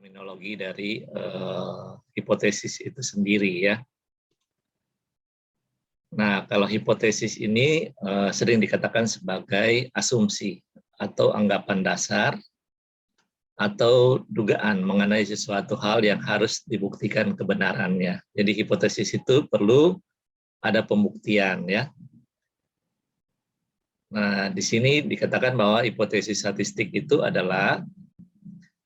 terminologi dari hipotesis itu sendiri ya. Nah, kalau hipotesis ini sering dikatakan sebagai asumsi atau anggapan dasar atau dugaan mengenai sesuatu hal yang harus dibuktikan kebenarannya. Jadi hipotesis itu perlu ada pembuktian ya. Nah, di sini dikatakan bahwa hipotesis statistik itu adalah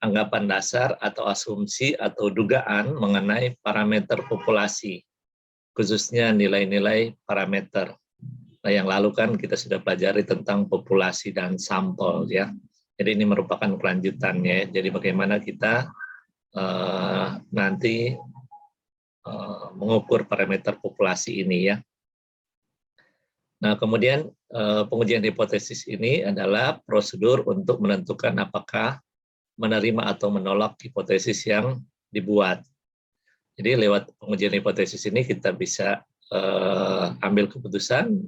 anggapan dasar atau asumsi atau dugaan mengenai parameter populasi, khususnya nilai-nilai parameter. Nah, yang lalu kan kita sudah pelajari tentang populasi dan sampel ya. Jadi ini merupakan kelanjutannya. Jadi bagaimana kita nanti mengukur parameter populasi ini ya. Nah, kemudian pengujian hipotesis ini adalah prosedur untuk menentukan apakah menerima atau menolak hipotesis yang dibuat. Jadi lewat pengujian hipotesis ini kita bisa ambil keputusan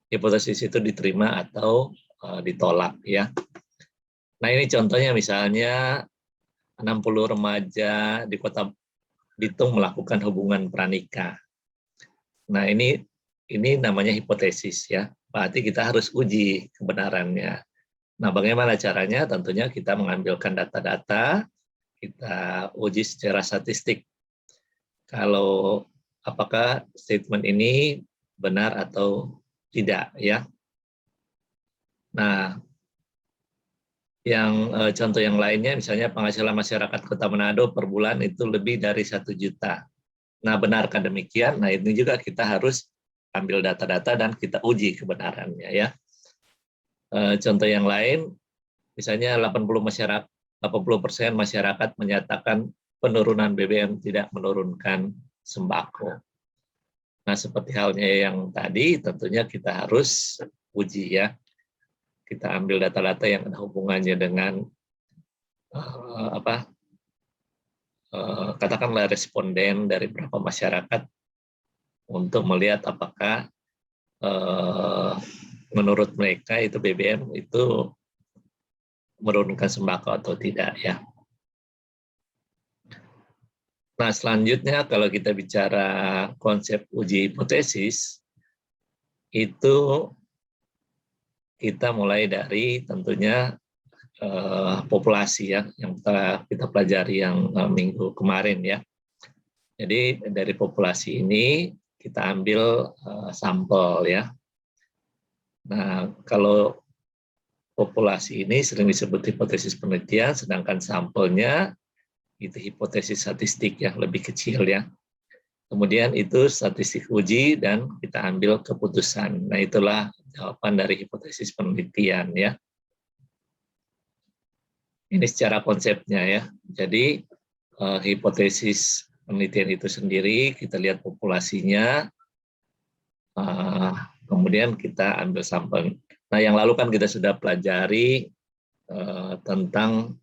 hipotesis itu diterima atau ditolak ya. Nah, ini contohnya misalnya 60 remaja di Kota Bitung melakukan hubungan pranikah. Nah, ini namanya hipotesis ya. Berarti kita harus uji kebenarannya. Nah, bagaimana caranya? Tentunya kita mengambilkan data-data, kita uji secara statistik. Kalau apakah statement ini benar atau tidak ya. Nah, yang contoh yang lainnya misalnya penghasilan masyarakat Kota Manado per bulan itu lebih dari 1 juta. Nah, benarkah demikian? Nah, ini juga kita harus ambil data-data dan kita uji kebenarannya ya. Contoh yang lain, misalnya 80% masyarakat menyatakan penurunan BBM tidak menurunkan sembako. Nah, seperti halnya yang tadi, tentunya kita harus uji ya. Kita ambil data-data yang ada hubungannya dengan katakanlah responden dari berapa masyarakat untuk melihat apakah menurut mereka itu BBM itu menurunkan sembako atau tidak ya. Nah, selanjutnya kalau kita bicara konsep uji hipotesis, itu kita mulai dari tentunya populasi ya, yang kita pelajari yang minggu kemarin ya. Jadi dari populasi ini kita ambil sampel ya. Nah, kalau populasi ini sering disebut hipotesis penelitian, sedangkan sampelnya itu hipotesis statistik yang lebih kecil ya. Kemudian itu statistik uji dan kita ambil keputusan. Nah, itulah jawaban dari hipotesis penelitian ya. Ini secara konsepnya ya. Jadi hipotesis penelitian itu sendiri kita lihat populasinya, kemudian kita ambil sampel. Nah, yang lalu kan kita sudah pelajari tentang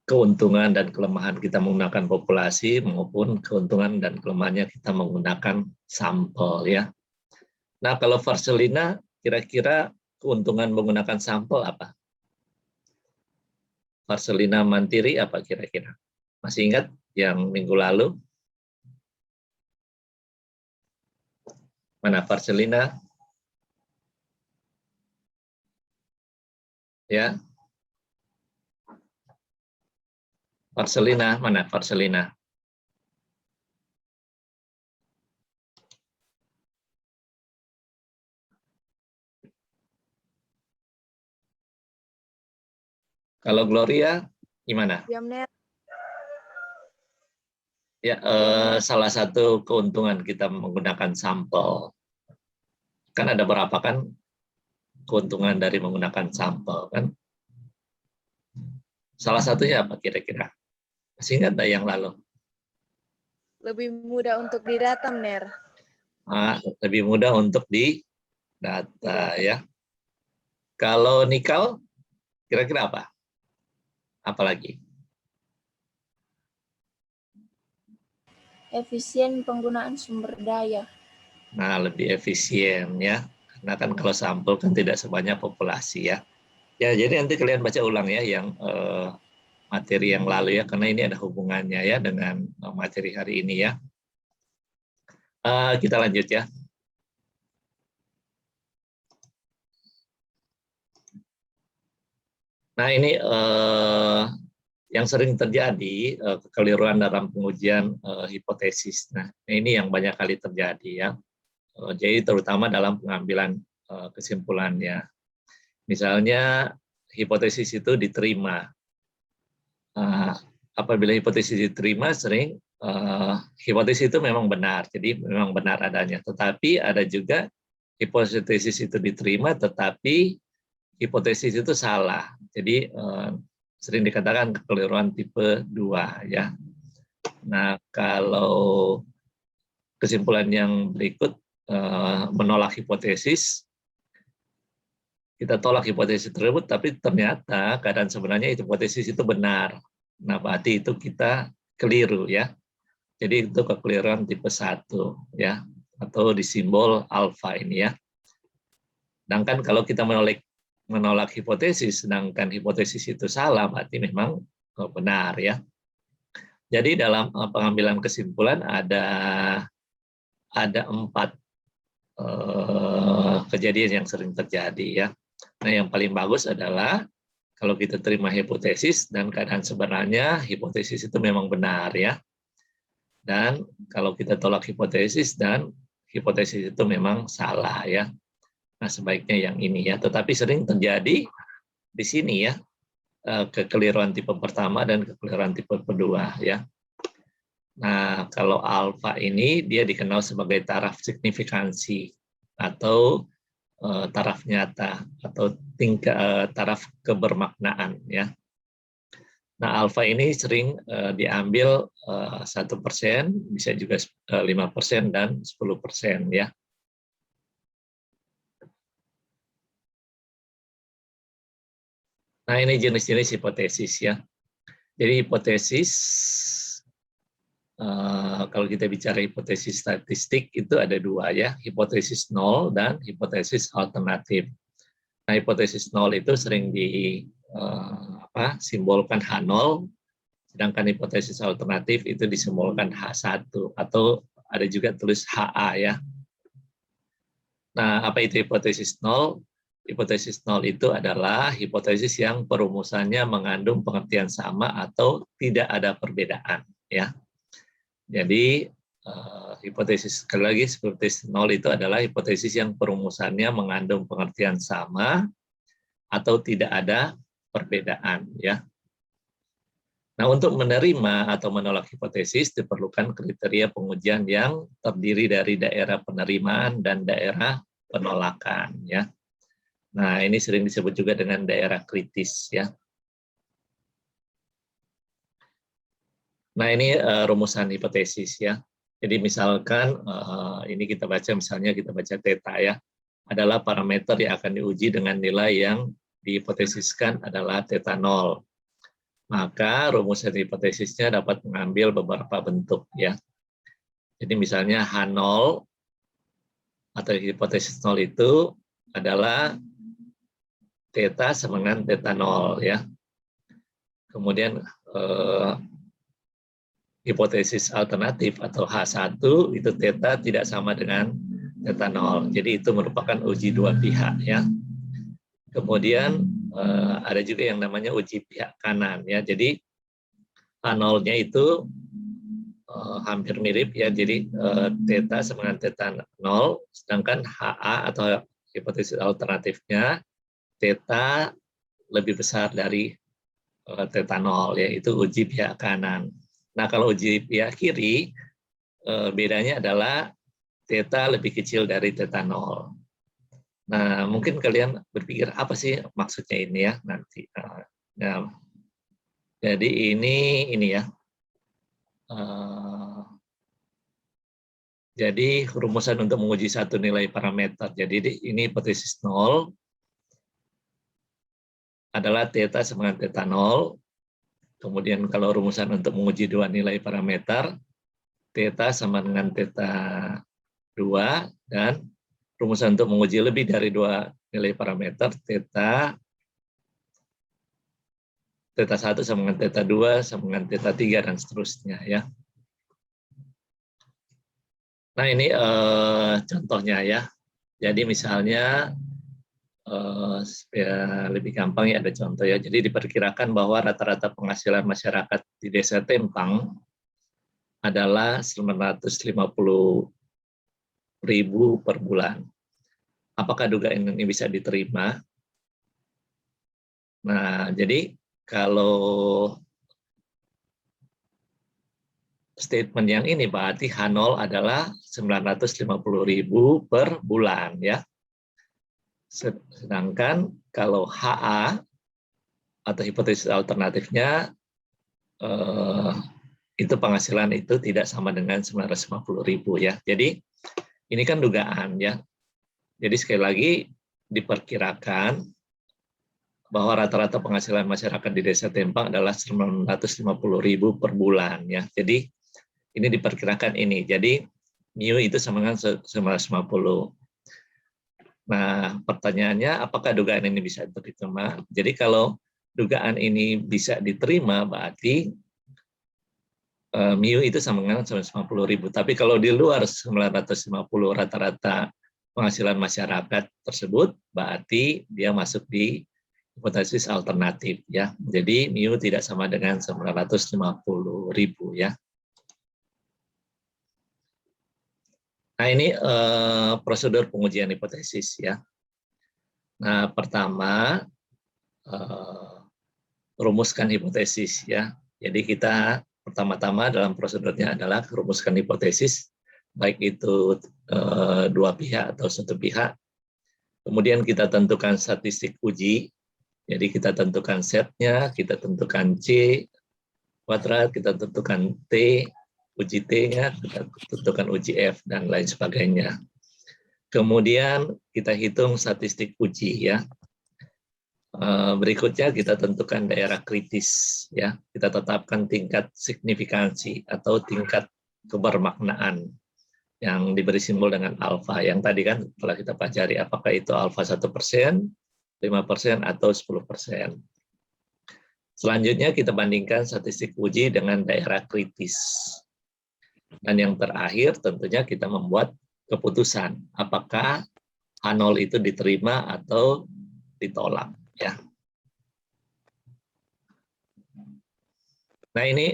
keuntungan dan kelemahan kita menggunakan populasi maupun keuntungan dan kelemahannya kita menggunakan sampel ya. Nah, kalau Varselina kira-kira keuntungan menggunakan sampel apa? Varselina Mantiri apa kira-kira? Masih ingat yang minggu lalu? Mana Varselina? Ya. Varselina, mana Varselina? Kalau Gloria, gimana? Ya, salah satu keuntungan kita menggunakan sampel. Kan ada berapa kan keuntungan dari menggunakan sampel kan? Salah satunya apa kira-kira? Masih ingat ada yang lalu? Lebih mudah untuk didata, Ner. Lebih mudah untuk didata ya. Kalau nikel, kira-kira apa? Apalagi? Efisien penggunaan sumber daya. Nah, lebih efisien ya. Karena kan kalau sampel kan tidak sebanyak populasi ya. Ya, jadi nanti kalian baca ulang ya yang materi yang lalu ya, karena ini ada hubungannya ya dengan materi hari ini ya. Kita lanjut ya. Nah ini yang sering terjadi kekeliruan dalam pengujian hipotesis. Nah ini yang banyak kali terjadi ya. Jadi terutama dalam pengambilan kesimpulannya. Misalnya hipotesis itu diterima. Apabila hipotesis diterima, sering hipotesis itu memang benar, jadi memang benar adanya. Tetapi ada juga hipotesis itu diterima, tetapi hipotesis itu salah. Jadi sering dikatakan kekeliruan tipe 2 ya. Nah, kalau kesimpulan yang berikut menolak hipotesis, kita tolak hipotesis tersebut, tapi ternyata keadaan sebenarnya hipotesis itu benar. Nah, berarti itu kita keliru ya. Jadi itu kekeliruan tipe 1 ya, atau disimbol alfa ini ya. Sedangkan kalau kita menolak hipotesis, sedangkan hipotesis itu salah, berarti memang benar ya. Jadi dalam pengambilan kesimpulan ada 4 kejadian yang sering terjadi ya. Nah, yang paling bagus adalah kalau kita terima hipotesis dan keadaan sebenarnya hipotesis itu memang benar ya. Dan kalau kita tolak hipotesis dan hipotesis itu memang salah ya. Nah, sebaiknya yang ini ya. Tetapi sering terjadi di sini ya, kekeliruan tipe pertama dan kekeliruan tipe kedua ya. Nah, kalau alfa ini dia dikenal sebagai taraf signifikansi atau taraf nyata atau taraf kebermaknaan ya. Nah, alfa ini sering diambil 1%, bisa juga 5% dan 10% ya. Nah, ini jenis-jenis hipotesis ya. Jadi hipotesis, kalau kita bicara hipotesis statistik itu ada 2 ya, hipotesis nol dan hipotesis alternatif. Nah, hipotesis nol itu sering simbolkan H0, sedangkan hipotesis alternatif itu disimbolkan H1 atau ada juga tulis HA ya. Nah, apa itu hipotesis nol? Hipotesis nol itu adalah hipotesis yang perumusannya mengandung pengertian sama atau tidak ada perbedaan ya. Jadi hipotesis, sekali lagi, hipotesis nol itu adalah hipotesis yang perumusannya mengandung pengertian sama atau tidak ada perbedaan ya. Nah, untuk menerima atau menolak hipotesis diperlukan kriteria pengujian yang terdiri dari daerah penerimaan dan daerah penolakan ya. Nah, ini sering disebut juga dengan daerah kritis ya. Nah, ini rumusan hipotesis ya. Jadi misalkan ini kita baca, misalnya kita baca theta ya, adalah parameter yang akan diuji dengan nilai yang dihipotesiskan adalah theta 0. Maka rumusan hipotesisnya dapat mengambil beberapa bentuk ya. Jadi misalnya H0 atau hipotesis 0 itu adalah theta sama dengan theta 0 ya. Kemudian hipotesis alternatif atau H1 itu theta tidak sama dengan theta 0. Jadi itu merupakan uji dua pihak ya. Kemudian ada juga yang namanya uji pihak kanan ya. Jadi H0-nya itu hampir mirip ya. Jadi theta sama dengan theta 0, sedangkan HA atau hipotesis alternatifnya theta lebih besar dari theta 0 ya. Itu uji pihak kanan. Nah, kalau uji pihak kiri bedanya adalah theta lebih kecil dari theta 0. Nah, mungkin kalian berpikir apa sih maksudnya ini ya nanti. Nah, jadi ini ya. Jadi rumusan untuk menguji satu nilai parameter. Jadi ini hipotesis 0 adalah theta sama dengan theta 0. Kemudian kalau rumusan untuk menguji dua nilai parameter, theta sama dengan theta 2, dan rumusan untuk menguji lebih dari dua nilai parameter, theta Theta 1 sama dengan Theta 2 sama dengan Theta 3 dan seterusnya ya. Nah ini contohnya ya. Jadi misalnya ya lebih gampang ya ada contoh ya. Jadi diperkirakan bahwa rata-rata penghasilan masyarakat di Desa Tempang adalah 950.000 per bulan. Apakah dugaan ini bisa diterima? Nah, jadi kalau statement yang ini berarti H0 adalah 950.000 per bulan ya. Sedangkan kalau HA atau hipotesis alternatifnya itu penghasilan itu tidak sama dengan 950.000 ya. Jadi ini kan dugaan ya. Jadi sekali lagi diperkirakan bahwa rata-rata penghasilan masyarakat di Desa Tempang adalah 950.000 per bulan ya. Jadi ini diperkirakan ini. Jadi mu itu sama dengan 950. Nah, pertanyaannya apakah dugaan ini bisa diterima? Jadi kalau dugaan ini bisa diterima berarti mu itu sama dengan 950.000. Tapi kalau di luar 950 rata-rata penghasilan masyarakat tersebut, berarti dia masuk di hipotesis alternatif ya. Jadi mu tidak sama dengan 950.000 ya. Nah ini prosedur pengujian hipotesis ya. Nah pertama rumuskan hipotesis ya. Jadi kita pertama-tama dalam prosedurnya adalah rumuskan hipotesis, baik itu dua pihak atau satu pihak. Kemudian kita tentukan statistik uji. Jadi kita tentukan setnya, kita tentukan C kuadrat, kita tentukan T, uji T-nya, kita tentukan uji F, dan lain sebagainya. Kemudian kita hitung statistik uji ya. Berikutnya kita tentukan daerah kritis ya. Kita tetapkan tingkat signifikansi atau tingkat kebermaknaan yang diberi simbol dengan alfa. Yang tadi kan telah kita pelajari apakah itu alfa 1%, 5% atau 10%. Selanjutnya kita bandingkan statistik uji dengan daerah kritis. Dan yang terakhir tentunya kita membuat keputusan apakah H0 itu diterima atau ditolak ya. Nah ini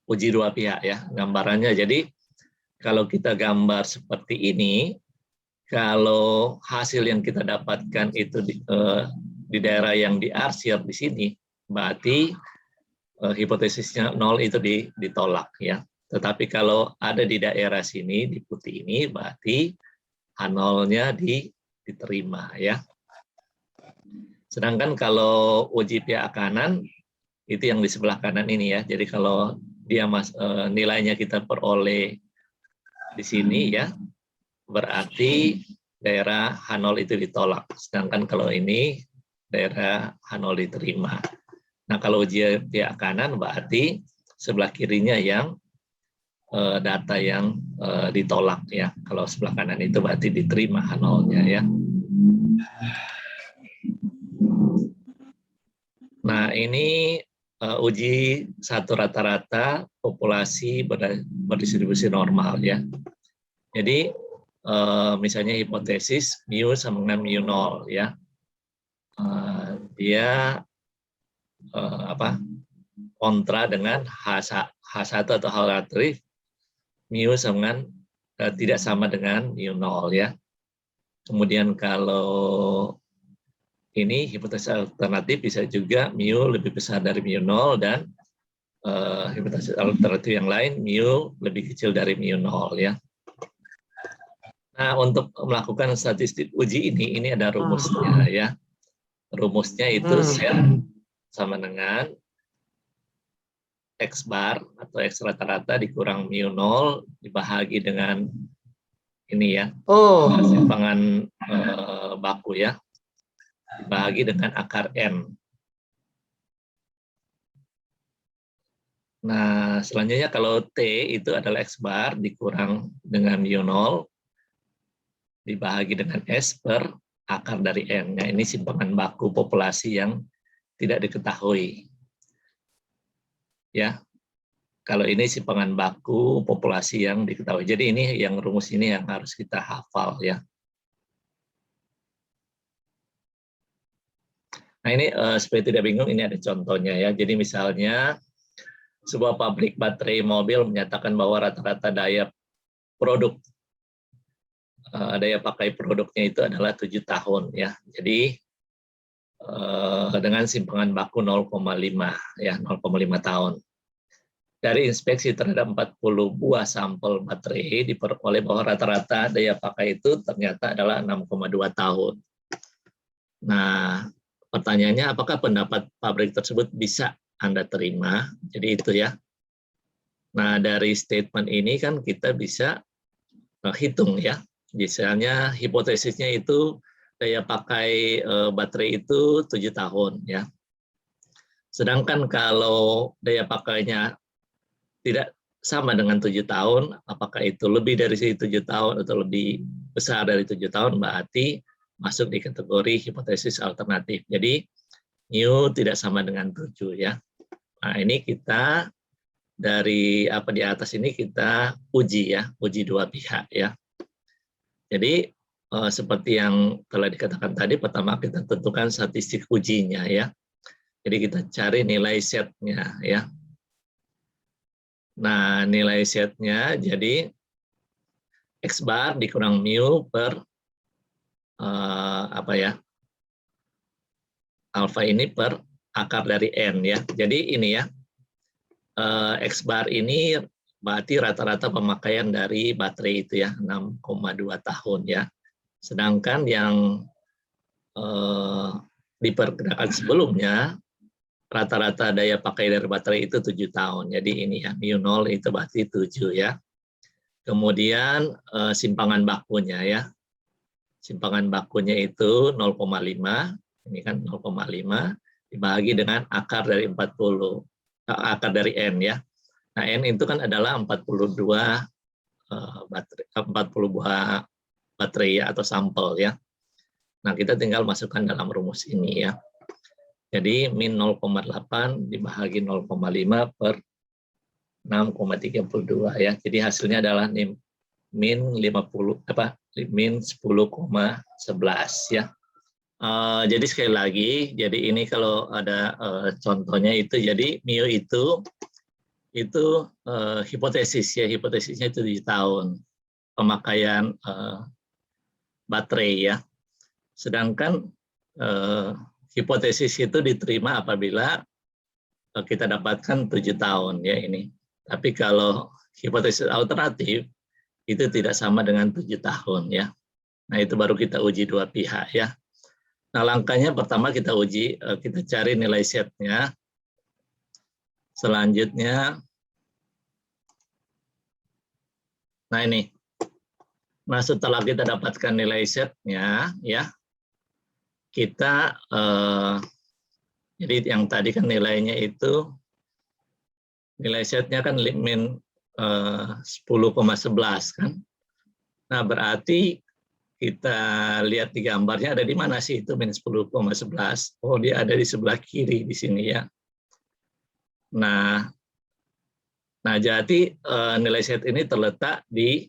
uji dua pihak ya gambarannya. Jadi kalau kita gambar seperti ini, kalau hasil yang kita dapatkan itu di daerah yang diarsir di sini, berarti hipotesisnya 0 itu ditolak ya. Tetapi kalau ada di daerah sini di putih ini, berarti H0-nya diterima ya. Sedangkan kalau uji pihak kanan itu yang di sebelah kanan ini ya. Jadi kalau dia nilainya kita peroleh di sini ya, berarti daerah H0 itu ditolak. Sedangkan kalau ini daerah H0 diterima. Nah kalau uji pihak kanan berarti sebelah kirinya yang data yang ditolak ya. Kalau sebelah kanan itu berarti diterima H0-nya ya. Nah ini uji satu rata-rata populasi berdistribusi normal ya. Jadi misalnya hipotesis mu sama dengan mu 0 ya. Dia kontra dengan H1 atau H relatif mu sama dengan tidak sama dengan mu 0 ya. Kemudian kalau ini hipotesis alternatif bisa juga mu lebih besar dari mu 0 dan hipotesis alternatif yang lain mu lebih kecil dari mu 0 ya. Nah, untuk melakukan statistik uji ini ada rumusnya ya. Rumusnya itu set sama dengan X bar atau X rata-rata dikurang mu 0 dibahagi dengan ini ya. Simpangan baku ya. Dibahagi dengan akar N. Nah, selanjutnya kalau T itu adalah X bar dikurang dengan mu 0 dibahagi dengan S per akar dari N. Nah, ini simpangan baku populasi yang tidak diketahui. Ya, kalau ini simpangan baku populasi yang diketahui. Jadi ini yang rumus ini yang harus kita hafal ya. Nah ini supaya tidak bingung, ini ada contohnya ya. Jadi misalnya sebuah pabrik baterai mobil menyatakan bahwa rata-rata daya pakai produknya itu adalah 7 tahun ya. Jadi dengan simpangan baku 0,5 ya, 0,5 tahun. Dari inspeksi terhadap 40 buah sampel baterai diperoleh bahwa rata-rata daya pakai itu ternyata adalah 6,2 tahun. Nah, pertanyaannya apakah pendapat pabrik tersebut bisa Anda terima? Jadi itu ya. Nah, dari statement ini kan kita bisa hitung ya. Misalnya hipotesisnya itu daya pakai baterai itu 7 tahun ya. Sedangkan kalau daya pakainya tidak sama dengan 7 tahun, apakah itu lebih dari 7 tahun atau lebih besar dari 7 tahun, berarti masuk di kategori hipotesis alternatif. Jadi mu tidak sama dengan 7 ya. Nah, ini kita dari apa di atas ini kita uji ya, uji dua pihak ya. Jadi seperti yang telah dikatakan tadi, pertama kita tentukan statistik ujinya ya. Jadi kita cari nilai setnya ya. Nah, nilai setnya jadi X bar dikurang mu per alfa ini per akar dari N ya. Jadi ini ya, X bar ini berarti rata-rata pemakaian dari baterai itu ya, 6,2 tahun ya. Sedangkan yang diperkirakan sebelumnya, rata-rata daya pakai dari baterai itu 7 tahun. Jadi ini ya, mu 0 itu berarti 7 ya. Kemudian simpangan bakunya ya. Simpangan bakunya itu 0,5, ini kan 0,5 dibagi dengan akar dari 40, akar dari N ya. Nah, N itu kan adalah 40 buah baterai ya, atau sampel ya. Nah, kita tinggal masukkan dalam rumus ini ya. Jadi min 0,8 dibagi 0,5 per 6,32 ya. Jadi hasilnya adalah min 10,11 ya. Jadi sekali lagi, jadi ini kalau ada contohnya itu, jadi mu itu hipotesis ya, hipotesisnya 7 tahun pemakaian baterai ya. Sedangkan hipotesis itu diterima apabila kita dapatkan 7 tahun ya ini. Tapi kalau hipotesis alternatif itu tidak sama dengan 7 tahun ya. Nah, itu baru kita uji dua pihak ya. Nah, langkahnya pertama kita uji, kita cari nilai setnya. Selanjutnya, nah ini. Nah, setelah kita dapatkan nilai setnya ya, kita jadi yang tadi kan nilainya itu, nilai setnya kan min 10,11 kan. Nah, berarti kita lihat di gambarnya ada di mana sih itu min 10,11. Oh, dia ada di sebelah kiri di sini ya. Nah jadi nilai set ini terletak di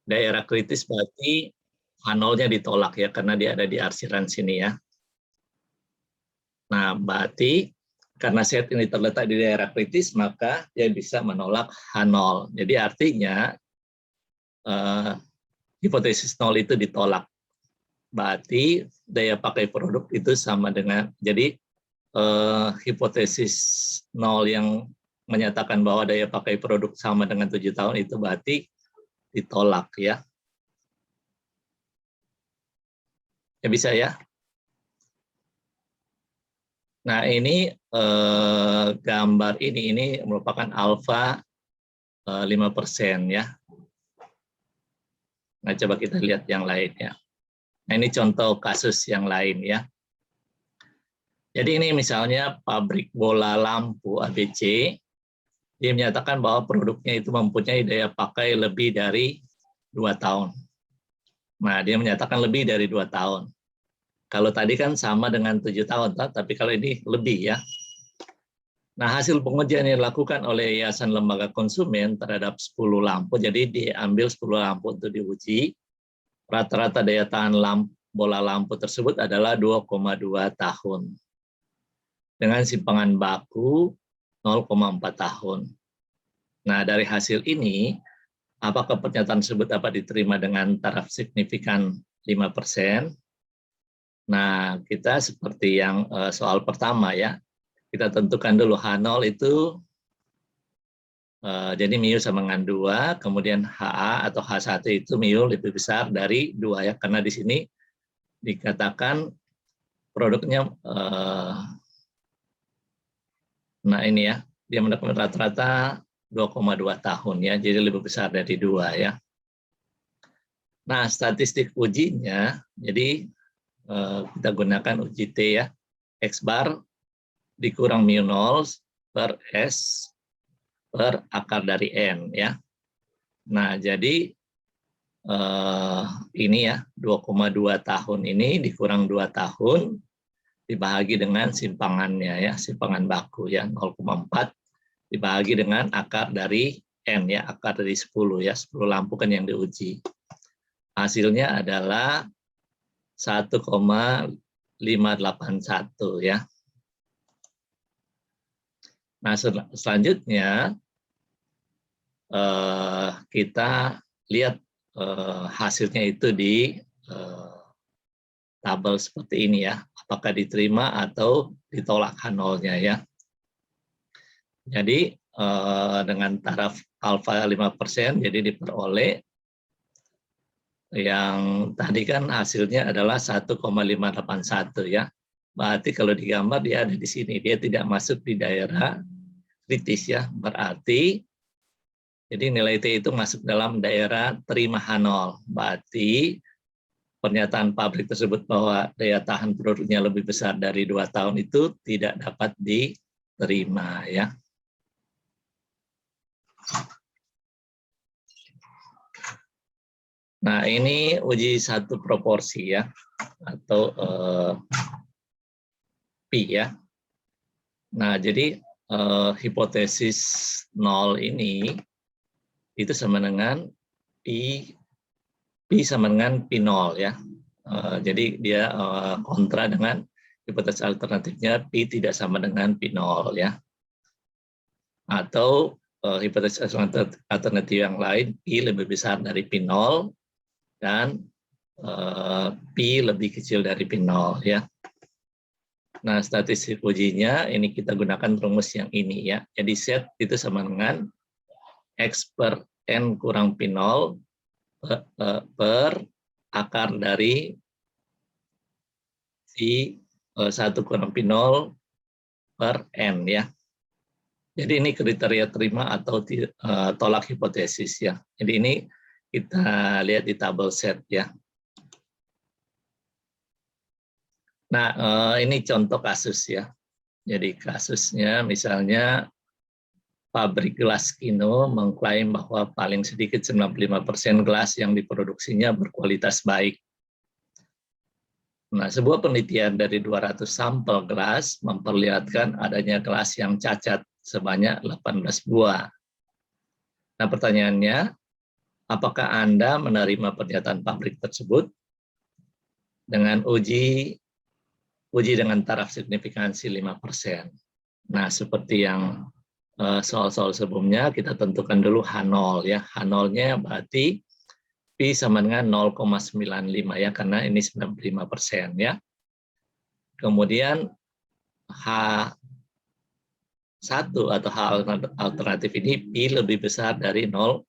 daerah kritis, berarti H0-nya ditolak ya, karena dia ada di arsiran sini ya. Nah, berarti karena set ini terletak di daerah kritis, maka dia bisa menolak H0. Jadi artinya hipotesis 0 itu ditolak. Berarti daya pakai produk itu sama dengan, jadi hipotesis 0 yang menyatakan bahwa daya pakai produk sama dengan 7 tahun itu berarti ditolak ya. Ya bisa ya. Nah, ini gambar ini merupakan alfa 5% ya. Nah, coba kita lihat yang lainnya. Nah, ini contoh kasus yang lain ya. Jadi ini misalnya pabrik bola lampu ABC, dia menyatakan bahwa produknya itu mempunyai daya pakai lebih dari 2 tahun. Nah, dia menyatakan lebih dari 2 tahun. Kalau tadi kan sama dengan 7 tahun, tapi kalau ini lebih ya. Nah, hasil pengujian yang dilakukan oleh Yayasan Lembaga Konsumen terhadap 10 lampu, jadi diambil 10 lampu untuk diuji. Rata-rata daya tahan bola lampu tersebut adalah 2,2 tahun. Dengan simpangan baku 0,4 tahun. Nah, dari hasil ini, apakah pernyataan tersebut dapat diterima dengan taraf signifikan 5%? Nah, kita seperti yang soal pertama ya, kita tentukan dulu H0 itu, jadi mu sama dengan 2, kemudian HA atau H1 itu mu lebih besar dari 2 ya, karena di sini dikatakan produknya, nah ini ya, dia mendapatkan rata-rata 2,2 tahun ya, jadi lebih besar dari 2 ya. Nah, statistik ujinya, jadi kita gunakan uji T ya, X bar dikurang mu0 per S per akar dari N ya. Nah, jadi ini ya, 2,2 tahun ini dikurang 2 tahun dibagi dengan simpangannya ya, simpangan baku ya, 0,4 dibagi dengan akar dari N ya, akar dari 10 ya, 10 lampu kan yang diuji. Hasilnya adalah 1,581 ya. Nah, selanjutnya kita lihat hasilnya itu di tabel seperti ini ya, apakah diterima atau ditolak H0-nya ya. Jadi dengan taraf alfa 5%, jadi diperoleh yang tadi kan hasilnya adalah 1,581 ya. Berarti kalau digambar dia ada di sini, dia tidak masuk di daerah kritis ya. Berarti jadi nilai T itu masuk dalam daerah terima H0. Berarti pernyataan pabrik tersebut bahwa daya tahan produknya lebih besar dari 2 tahun itu tidak dapat diterima ya. Nah, ini uji satu proporsi ya, atau pi ya. Nah, jadi hipotesis 0 ini itu sama dengan pi sama dengan pi0 ya. Jadi dia kontra dengan hipotesis alternatifnya pi tidak sama dengan pi0 ya. Atau hipotesis alternatif yang lain pi lebih besar dari pi0 dan pi lebih kecil dari pi0 ya. Nah, statistik ujinya ini kita gunakan rumus yang ini ya. Jadi Z itu sama dengan X per N kurang pi0 per akar dari si 1 kurang pi0 per N ya. Jadi ini kriteria terima atau tolak hipotesis ya. Jadi ini kita lihat di tabel Z ya. Nah, ini contoh kasus ya. Jadi kasusnya misalnya pabrik gelas Kino mengklaim bahwa paling sedikit 95% gelas yang diproduksinya berkualitas baik. Nah, sebuah penelitian dari 200 sampel gelas memperlihatkan adanya gelas yang cacat sebanyak 18 buah. Nah, pertanyaannya, apakah Anda menerima pernyataan pabrik tersebut dengan uji dengan taraf signifikansi 5%. Nah, seperti yang soal-soal sebelumnya, kita tentukan dulu H0 ya. H0-nya berarti Pi sama dengan 0,95 ya, karena ini 95% ya. Kemudian H1 atau H alternatif ini Pi lebih besar dari 0,95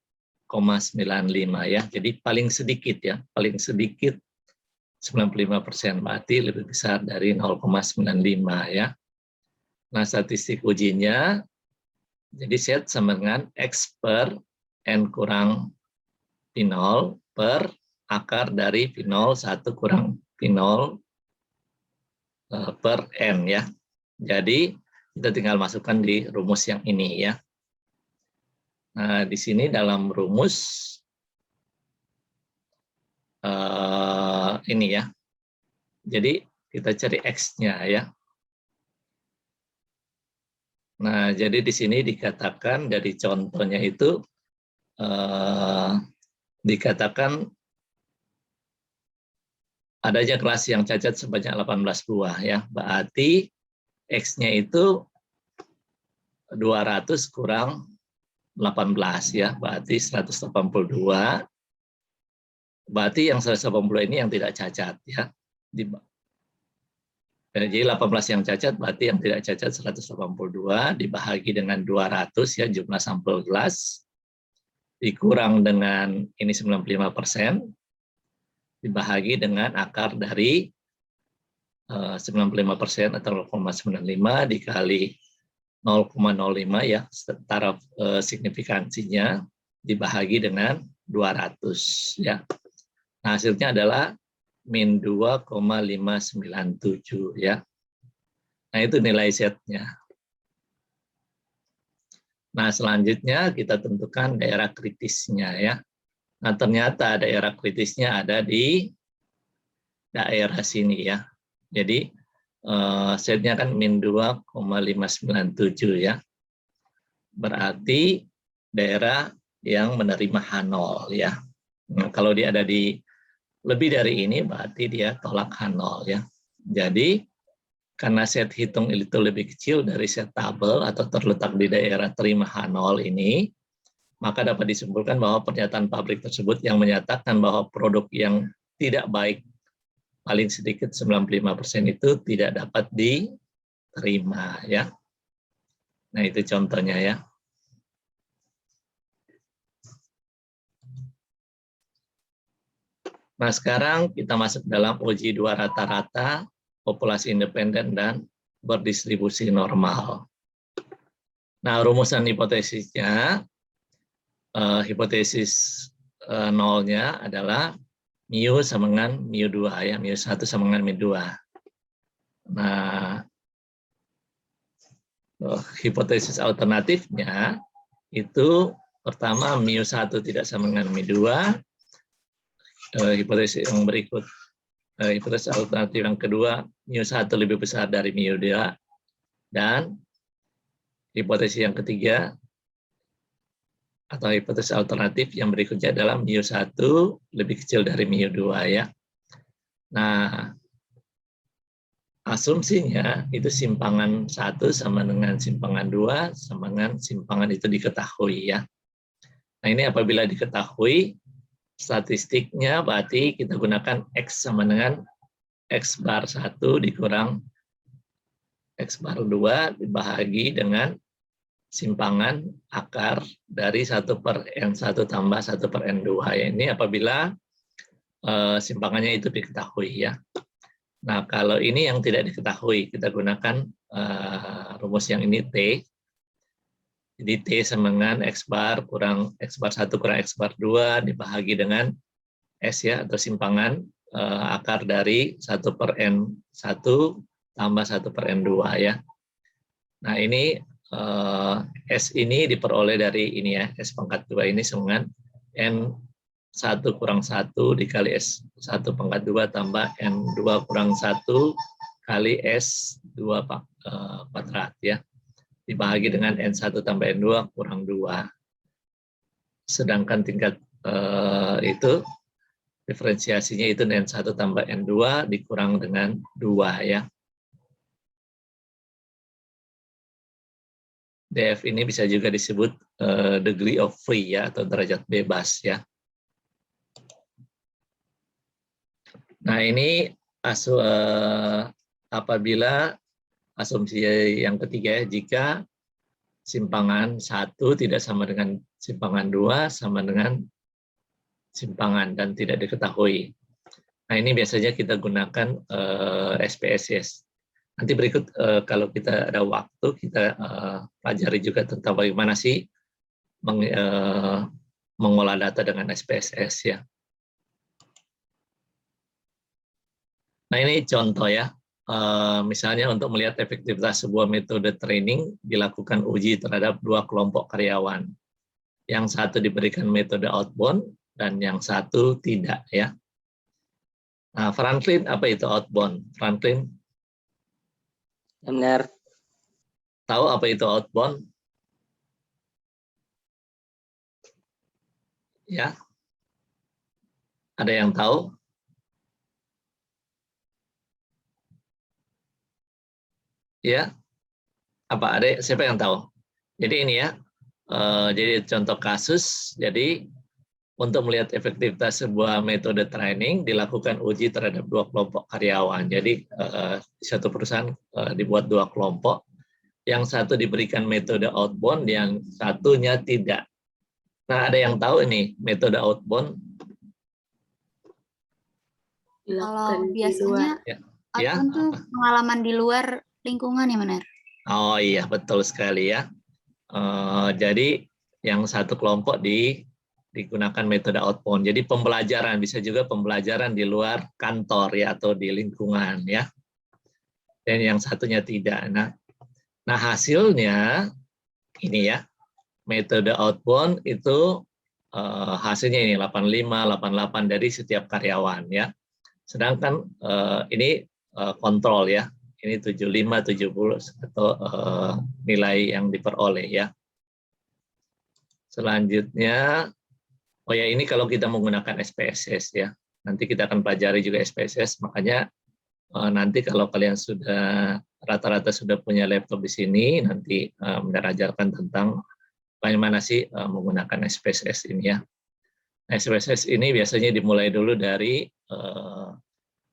ya. Jadi paling sedikit ya, paling sedikit 95% berarti lebih besar dari 0,95 ya. Nah, statistik ujinya, jadi Z sama dengan X per N kurang pi0 per akar dari pi0 1 kurang pi0 per N ya. Jadi kita tinggal masukkan di rumus yang ini ya. Nah, di sini dalam rumus ini ya. Jadi kita cari X-nya ya. Nah, jadi di sini dikatakan dari contohnya itu dikatakan adanya kelas yang cacat sebanyak 18 buah ya. Berarti X-nya itu 200 kurang 18 ya, berarti 182. Berarti yang 180 ini yang tidak cacat ya. Jadi 18 yang cacat berarti yang tidak cacat 182 dibahagi dengan 200 ya jumlah sampel gelas, dikurang dengan ini 95% dibahagi dengan akar dari 95% atau 0,95 dikali 0,05 ya, setara signifikansinya dibahagi dengan 200 ya. Nah, hasilnya adalah min 2,597 ya. Nah, itu nilai Z-nya. Nah, selanjutnya kita tentukan daerah kritisnya ya. Nah, ternyata daerah kritisnya ada di daerah sini ya. Jadi Z-nya kan min 2,597 ya. Berarti daerah yang menerima H0 ya. Nah, kalau dia ada di lebih dari ini berarti dia tolak H0 ya. Jadi karena set hitung itu lebih kecil dari set tabel atau terletak di daerah terima H0 ini, maka dapat disimpulkan bahwa pernyataan pabrik tersebut yang menyatakan bahwa produk yang tidak baik paling sedikit 95% itu tidak dapat diterima ya. Nah, itu contohnya ya. Nah, sekarang kita masuk dalam uji dua rata-rata, populasi independen dan berdistribusi normal. Nah, rumusan hipotesisnya, hipotesis nolnya adalah mu sama dengan mu2 ya, mu1 sama dengan mu2. Nah, hipotesis alternatifnya itu pertama mu1 tidak sama dengan mu2. Hipotesis yang berikut, hipotesis alternatif yang kedua, mu1 lebih besar dari mu2, dan hipotesis yang ketiga atau hipotesis alternatif yang berikutnya adalah mu1 lebih kecil dari mu2 ya. Nah, asumsinya itu simpangan 1 sama dengan simpangan 2 sama dengan simpangan itu diketahui ya. Nah, ini apabila diketahui statistiknya berarti kita gunakan X sama dengan X bar 1 dikurang X bar 2 dibahagi dengan simpangan akar dari 1 per N1 tambah 1 per N2 ya. Ini apabila simpangannya itu diketahui ya. Nah, kalau ini yang tidak diketahui, kita gunakan rumus yang ini T. Jadi T sama dengan X bar kurang X bar 1 kurang X bar 2 dibahagi dengan S ya, atau simpangan akar dari 1 per N1 tambah 1 per N2 ya. Nah, ini S ini diperoleh dari ini ya, S pangkat 2 ini sama dengan N1 kurang 1 dikali S1 pangkat 2 tambah N2 kurang 1 kali S2 kuadrat ya. Dibahagi dengan N1 tambah N2 kurang 2. Sedangkan tingkat itu diferensiasinya itu N1 tambah N2 dikurang dengan 2 ya. DF ini bisa juga disebut degree of free ya, atau derajat bebas ya. Nah, ini apabila asumsi yang ketiga ya, jika simpangan 1 tidak sama dengan simpangan 2 sama dengan simpangan dan tidak diketahui. Nah, ini biasanya kita gunakan SPSS. Nanti berikut kalau kita ada waktu kita pelajari juga tentang bagaimana sih mengolah data dengan SPSS ya. Nah, ini contoh ya. Misalnya untuk melihat efektivitas sebuah metode training dilakukan uji terhadap 2 kelompok karyawan. Yang satu diberikan metode outbound dan yang satu tidak ya. Nah, Franklin, apa itu outbound? Franklin, Benar. tahu apa itu outbound? Ya, ada yang tahu? Ya, apa ada? Siapa yang tahu? Jadi ini ya, jadi contoh kasus. Jadi untuk melihat efektivitas sebuah metode training dilakukan uji terhadap 2 kelompok karyawan. Jadi di satu perusahaan dibuat 2 kelompok. Yang satu diberikan metode outbound, yang satunya tidak. Nah, ada yang tahu ini metode outbound? Kalau biasanya Ya. outbound tuh pengalaman di luar lingkungan ya, benar? Oh iya, betul sekali ya. Jadi yang satu kelompok digunakan metode outbound. Jadi pembelajaran, bisa juga pembelajaran di luar kantor ya, atau di lingkungan ya. Dan yang satunya tidak. Nah hasilnya ini ya, metode outbound itu hasilnya ini 85, 88 dari setiap karyawan ya. Sedangkan ini kontrol ya, ini 75, 70 atau nilai yang diperoleh ya. Selanjutnya, oh ya ini kalau kita menggunakan SPSS ya, nanti kita akan pelajari juga SPSS, makanya nanti kalau kalian sudah rata-rata sudah punya laptop di sini, nanti mengajarkan tentang bagaimana sih menggunakan SPSS ini ya. Nah, SPSS ini biasanya dimulai dulu dari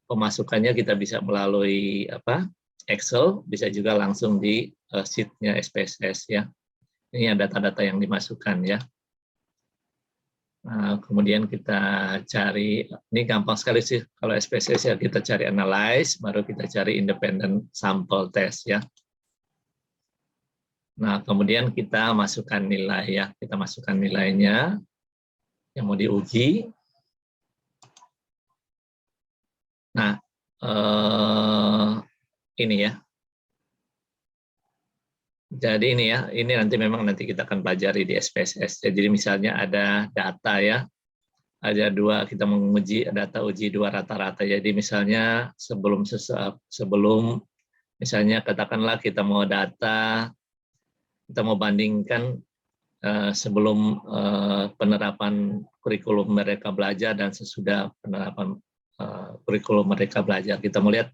pemasukannya kita bisa melalui Excel, bisa juga langsung di sheet-nya SPSS ya. Ini ada data-data yang dimasukkan ya. Nah, kemudian kita cari, ini gampang sekali sih kalau SPSS ya, kita cari analyze, baru kita cari independent sample test ya. Nah, kemudian kita masukkan nilai ya, kita masukkan nilainya yang mau diuji. Nah, ini ya. Jadi ini ya, ini nanti kita akan pelajari di SPSS. Jadi misalnya ada data ya, ada 2, kita menguji data uji 2 rata-rata. Jadi misalnya sebelum misalnya katakanlah kita mau data, kita mau bandingkan sebelum penerapan kurikulum Merdeka Belajar dan sesudah penerapan kurikulum Merdeka Belajar. Kita melihat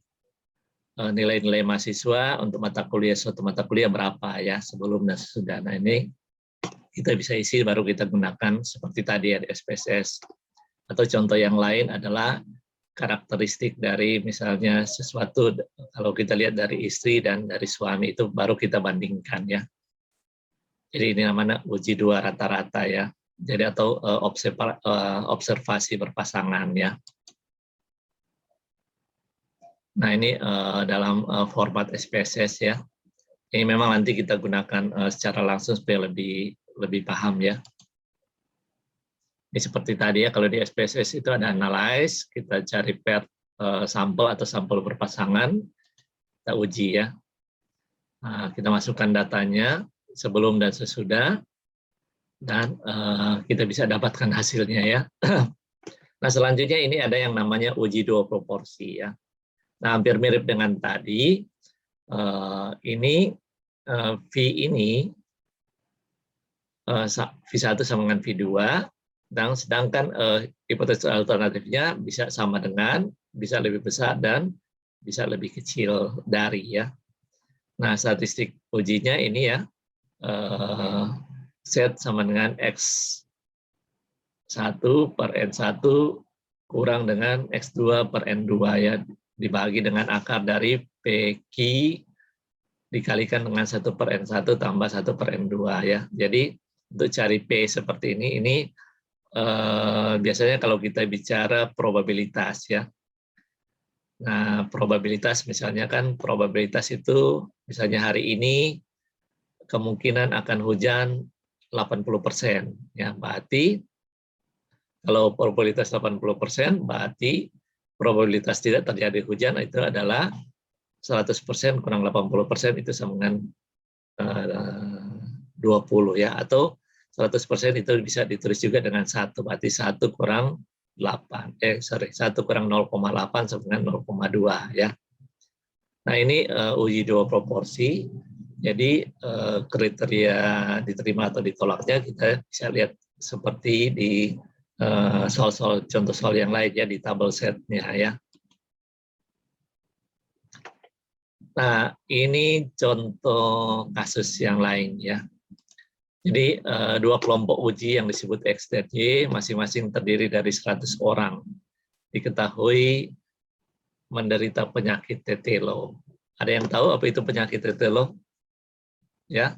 nilai-nilai mahasiswa untuk suatu mata kuliah berapa ya sebelum dan sesudah. Nah ini kita bisa isi, baru kita gunakan seperti tadi ya di SPSS. Atau contoh yang lain adalah karakteristik dari misalnya sesuatu, kalau kita lihat dari istri dan dari suami, itu baru kita bandingkan ya. Jadi ini namanya uji 2 rata-rata ya. Jadi atau observasi berpasangan ya. Nah ini dalam format SPSS ya. Ini memang nanti kita gunakan secara langsung supaya lebih paham ya. Ini seperti tadi ya, kalau di SPSS itu ada analyze, kita cari pair sampel atau sampel berpasangan, kita uji ya. Nah, kita masukkan datanya sebelum dan sesudah, dan kita bisa dapatkan hasilnya ya. Nah selanjutnya ini ada yang namanya uji 2 proporsi ya. Nah, hampir mirip dengan tadi. Ini V ini V1 sama dengan V2, dan sedangkan hipotesis alternatifnya bisa sama dengan, bisa lebih besar, dan bisa lebih kecil dari ya. Nah, statistik ujinya ini ya, Z sama dengan X1 per N1 kurang dengan X2 per N2 ya, dibagi dengan akar dari PQ dikalikan dengan 1 per N1 tambah 1 per N2 ya. Jadi untuk cari P seperti ini biasanya kalau kita bicara probabilitas ya. Nah, probabilitas misalnya kan, probabilitas itu misalnya hari ini kemungkinan akan hujan 80% ya, berarti kalau probabilitas 80% berarti probabilitas tidak terjadi hujan itu adalah 100% kurang 80% itu sama dengan 20 ya, atau 100% itu bisa ditulis juga dengan 1, berarti 1 kurang 1 kurang 0,8 sama dengan 0,2 ya. Nah ini uji dua proporsi. Jadi kriteria diterima atau ditolaknya kita bisa lihat seperti di contoh soal yang lain ya, di tabel setnya ya. Nah ini contoh kasus yang lain ya. Jadi dua kelompok uji yang disebut X dan Y masing-masing terdiri dari 100 orang. Diketahui menderita penyakit tetelo. Ada yang tahu apa itu penyakit tetelo? Ya.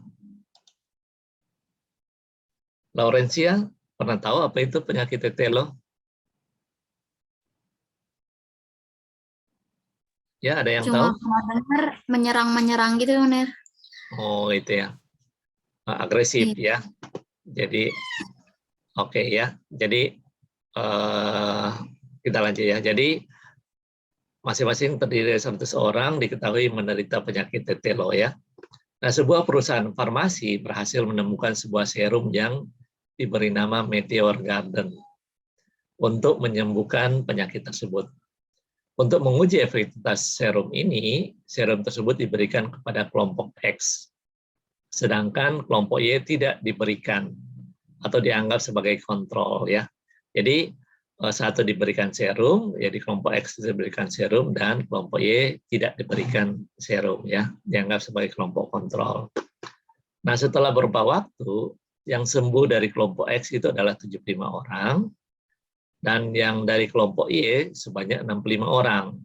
Laurencia, pernah tahu apa itu penyakit tetelo? Ya, ada yang Cuma tahu? pernah dengar menyerang-menyerang gitu, Ner. Oh, itu ya. Agresif ya. Jadi, oke ya. Jadi, kita lanjut ya. Jadi, masing-masing terdiri dari 100 orang diketahui menderita penyakit tetelo ya. Nah, sebuah perusahaan farmasi berhasil menemukan sebuah serum yang diberi nama Meteor Garden untuk menyembuhkan penyakit tersebut. Untuk menguji efektivitas serum ini, serum tersebut diberikan kepada kelompok X, sedangkan kelompok Y tidak diberikan atau dianggap sebagai kontrol ya. Jadi satu diberikan serum, jadi kelompok X diberikan serum dan kelompok Y tidak diberikan serum ya, dianggap sebagai kelompok kontrol. Nah, setelah beberapa waktu, yang sembuh dari kelompok X itu adalah 75 orang dan yang dari kelompok Y sebanyak 65 orang.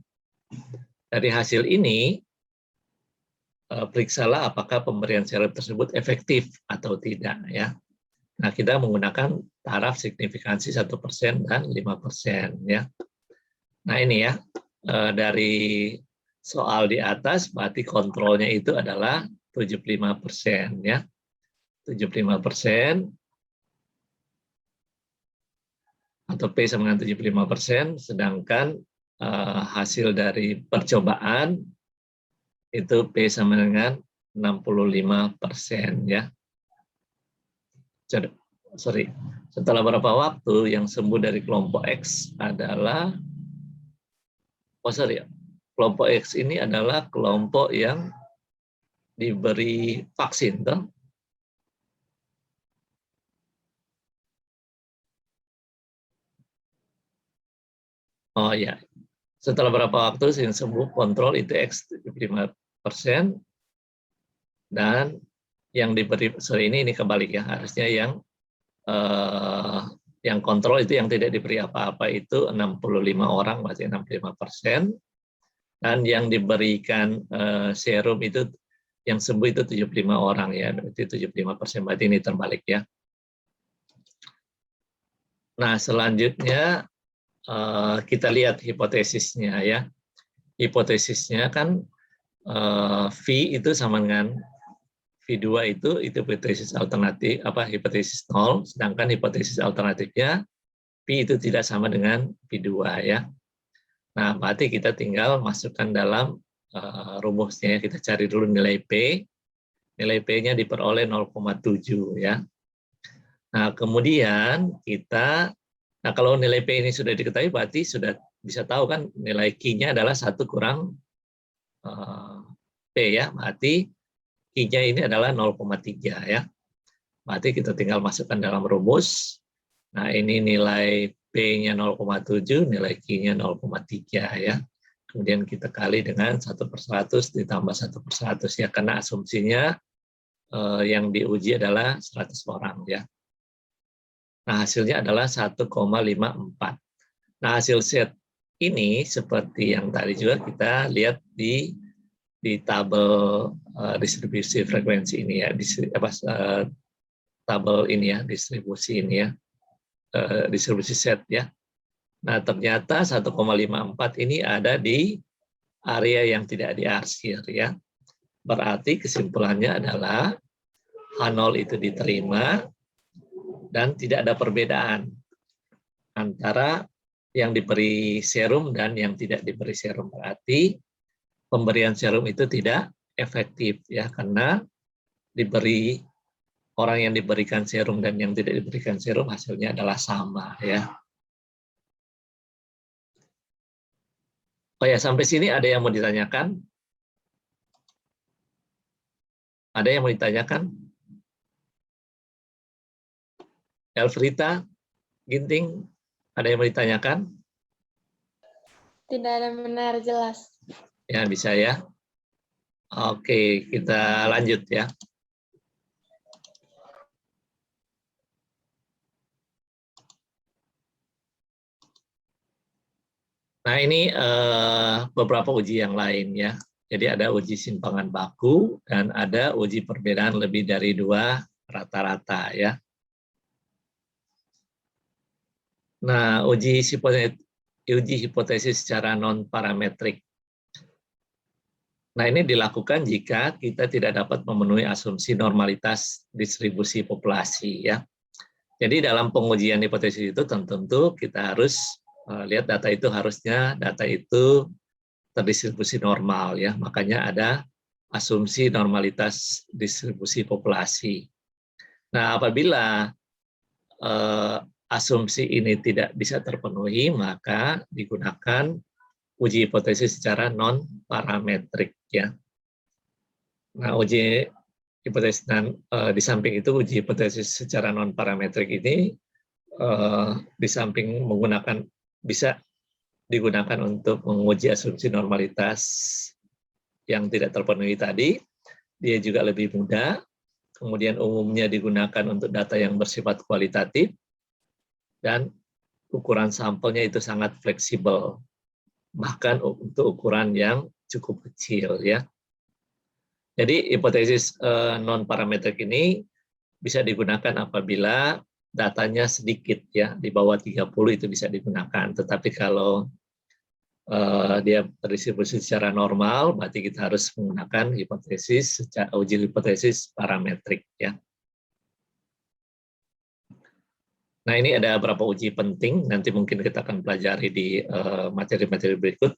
Dari hasil ini, periksalah apakah pemberian serum tersebut efektif atau tidak ya. Nah, kita menggunakan taraf signifikansi 1% dan 5% ya. Nah, ini ya, dari soal di atas berarti kontrolnya itu adalah 75% ya. 75% atau P sama dengan 75%, sedangkan hasil dari percobaan itu P sama dengan 65% ya. Sorry, setelah beberapa waktu yang sembuh dari kelompok X adalah, kelompok X ini adalah kelompok yang diberi vaksin, toh? Oh ya, setelah beberapa waktu yang sembuh kontrol itu X 75% dan yang diberi, ini kebalik ya, harusnya yang kontrol itu yang tidak diberi apa-apa itu 65 orang, berarti 65%, dan yang diberikan serum itu yang sembuh itu 75 orang ya, berarti 75%, berarti ini terbalik ya. Nah, selanjutnya kita lihat hipotesisnya ya. Hipotesisnya kan V itu sama dengan V2 itu hipotesis alternatif, hipotesis 0, sedangkan hipotesis alternatifnya P itu tidak sama dengan V2 ya. Nah, berarti kita tinggal masukkan dalam rumusnya, kita cari dulu nilai P. Nilai P-nya diperoleh 0,7 ya. Nah, kemudian nah kalau nilai P ini sudah diketahui berarti sudah bisa tahu kan nilai Q-nya adalah 1 kurang P ya, berarti Q-nya ini adalah 0,3 ya. Berarti kita tinggal masukkan dalam rumus. Nah, ini nilai P-nya 0,7, nilai Q-nya 0,3 ya. Kemudian kita kali dengan 1/100 ditambah 1/100 ya, karena asumsinya yang diuji adalah 100 orang ya. Nah, hasilnya adalah 1,54. Nah, hasil set ini seperti yang tadi juga kita lihat di tabel distribusi frekuensi ini ya, tabel ini ya, distribusi ini ya, distribusi set ya. Nah, ternyata 1,54 ini ada di area yang tidak diarsir ya. Berarti kesimpulannya adalah H0 itu diterima dan tidak ada perbedaan antara yang diberi serum dan yang tidak diberi serum. Berarti pemberian serum itu tidak efektif ya, karena orang yang diberikan serum dan yang tidak diberikan serum hasilnya adalah sama ya. Oh ya, sampai sini ada yang mau ditanyakan? Ada yang mau ditanyakan? Elfrita, Ginting, ada yang mau ditanyakan? Tidak ada benar jelas. Ya, bisa ya. Oke, kita lanjut ya. Nah, ini beberapa uji yang lain ya. Jadi ada uji simpangan baku dan ada uji perbedaan lebih dari 2 rata-rata ya. Nah, uji hipotesis secara non-parametrik. Nah, ini dilakukan jika kita tidak dapat memenuhi asumsi normalitas distribusi populasi ya. Jadi dalam pengujian hipotesis itu tentu kita harus lihat data itu terdistribusi normal ya. Makanya ada asumsi normalitas distribusi populasi. Nah, apabila asumsi ini tidak bisa terpenuhi, maka digunakan uji hipotesis secara non parametrik ya. Nah, uji hipotesis di samping itu uji hipotesis secara non parametrik ini di samping bisa digunakan untuk menguji asumsi normalitas yang tidak terpenuhi tadi, dia juga lebih mudah. Kemudian umumnya digunakan untuk data yang bersifat kualitatif dan ukuran sampelnya itu sangat fleksibel, bahkan untuk ukuran yang cukup kecil ya. Jadi hipotesis non parametrik ini bisa digunakan apabila datanya sedikit ya, di bawah 30 itu bisa digunakan. Tetapi kalau dia terdistribusi secara normal, berarti kita harus menggunakan uji hipotesis parametrik ya. Nah, ini ada beberapa uji penting, nanti mungkin kita akan pelajari di materi-materi berikut.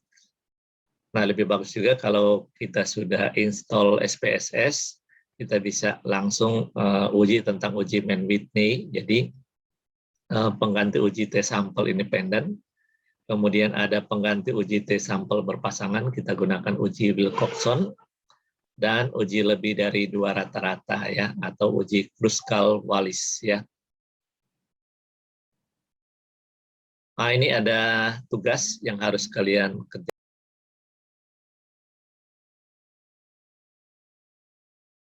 Nah, lebih bagus juga kalau kita sudah install SPSS, kita bisa langsung uji tentang uji Mann-Whitney, jadi pengganti uji T-sampel independen, kemudian ada pengganti uji T-sampel berpasangan, kita gunakan uji Wilcoxon, dan uji lebih dari 2 rata-rata ya, atau uji Kruskal-Wallis ya. Nah, ini ada tugas yang harus kalian kerjakan.